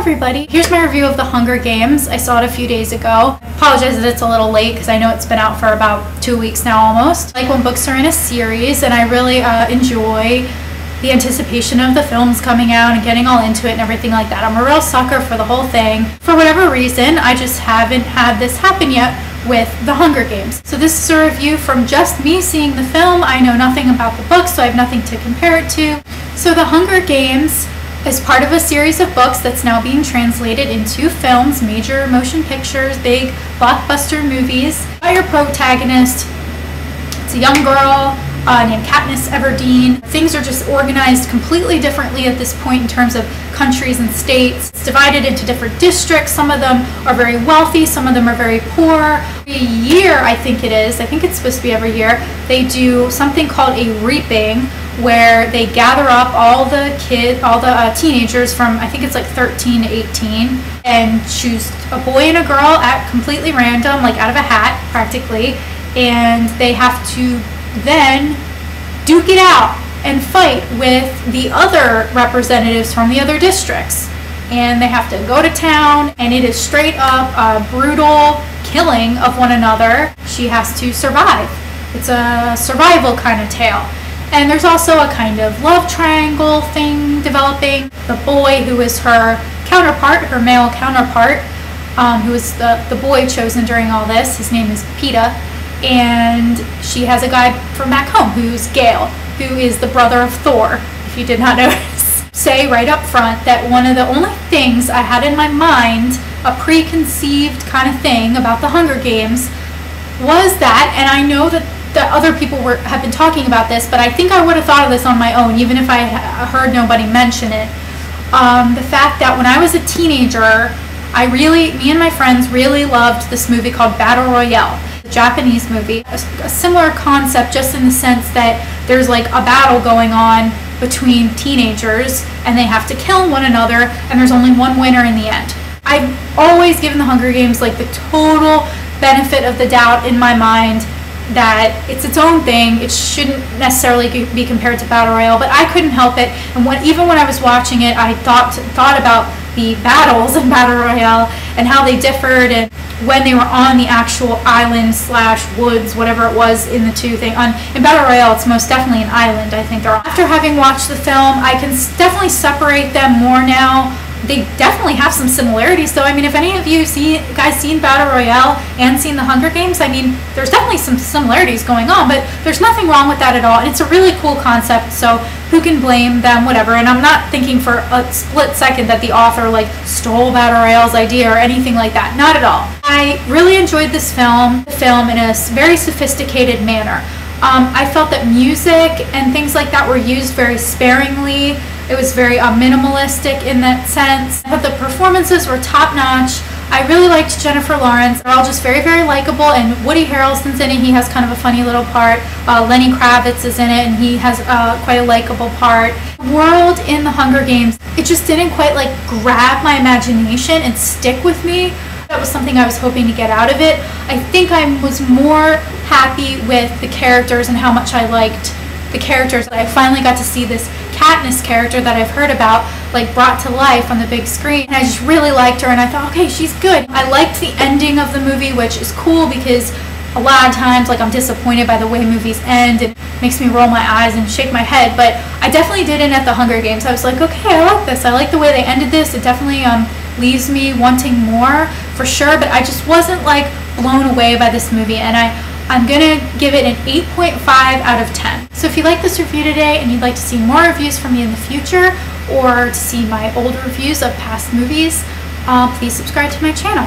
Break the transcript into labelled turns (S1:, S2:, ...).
S1: everybody, here's my review of The Hunger Games. I saw it a few days ago. I apologize that it's a little late because I know it's been out for about 2 weeks now almost. I like when books are in a series, and I really enjoy the anticipation of the films coming out and getting all into it and everything like that. I'm a real sucker for the whole thing. For whatever reason, I just haven't had this happen yet with The Hunger Games. So this is a review from just me seeing the film. I know nothing about the book, so I have nothing to compare it to. So The Hunger Games is part of a series of books that's now being translated into films, major motion pictures, big blockbuster movies. About your protagonist, it's a young girl named Katniss Everdeen. Things are just organized completely differently at this point in terms of countries and states. It's divided into different districts. Some of them are very wealthy, some of them are very poor. Every year, I think it's supposed to be every year, they do something called a reaping, where they gather up all the teenagers from, I think it's like 13 to 18, and choose a boy and a girl at completely random, like out of a hat practically, and they have to then duke it out and fight with the other representatives from the other districts. And they have to go to town, and it is straight up a brutal killing of one another. She has to survive. It's a survival kind of tale. And there's also a kind of love triangle thing developing. The boy who is her counterpart, her male counterpart, who is the boy chosen during all this, his name is Peeta, and she has a guy from back home who's Gale, who is the brother of Thor, if you did not notice. Say right up front that one of the only things I had in my mind, a preconceived kind of thing about the Hunger Games, was that, and I know that other people have been talking about this, but I think I would have thought of this on my own, even if I heard nobody mention it. The fact that when I was a teenager, me and my friends really loved this movie called Battle Royale, a Japanese movie. A similar concept, just in the sense that there's like a battle going on between teenagers, and they have to kill one another, and there's only one winner in the end. I've always given the Hunger Games like the total benefit of the doubt in my mind, that it's its own thing. It shouldn't necessarily be compared to Battle Royale, but I couldn't help it. And even when I was watching it, I thought about the battles in Battle Royale and how they differed, and when they were on the actual island / woods, whatever it was in the two things. In Battle Royale, it's most definitely an island, I think they're on. After having watched the film, I can definitely separate them more now. They definitely have some similarities, though. I mean, if any of you guys seen Battle Royale and seen The Hunger Games, I mean, there's definitely some similarities going on, but there's nothing wrong with that at all, and it's a really cool concept, so who can blame them, whatever. And I'm not thinking for a split second that the author, like, stole Battle Royale's idea or anything like that. Not at all. I really enjoyed the film in a very sophisticated manner. I felt that music and things like that were used very sparingly. It was very minimalistic in that sense. But the performances were top-notch. I really liked Jennifer Lawrence. They're all just very, very likable, and Woody Harrelson's in it. He has kind of a funny little part. Lenny Kravitz is in it, and he has quite a likable part. The world in The Hunger Games, it just didn't quite like grab my imagination and stick with me. That was something I was hoping to get out of it. I think I was more happy with the characters and how much I liked the characters. I finally got to see this Katniss character that I've heard about, like, brought to life on the big screen, and I just really liked her, and I thought, okay, she's good. I liked the ending of the movie, which is cool because a lot of times, like, I'm disappointed by the way movies end. It makes me roll my eyes and shake my head, but I definitely didn't at The Hunger Games. I was like, okay, I like this. I like the way they ended this. It definitely leaves me wanting more, for sure, but I just wasn't, like, blown away by this movie, and I'm gonna give it an 8.5 out of 10. So if you like this review today and you'd like to see more reviews from me in the future, or to see my old reviews of past movies, please subscribe to my channel.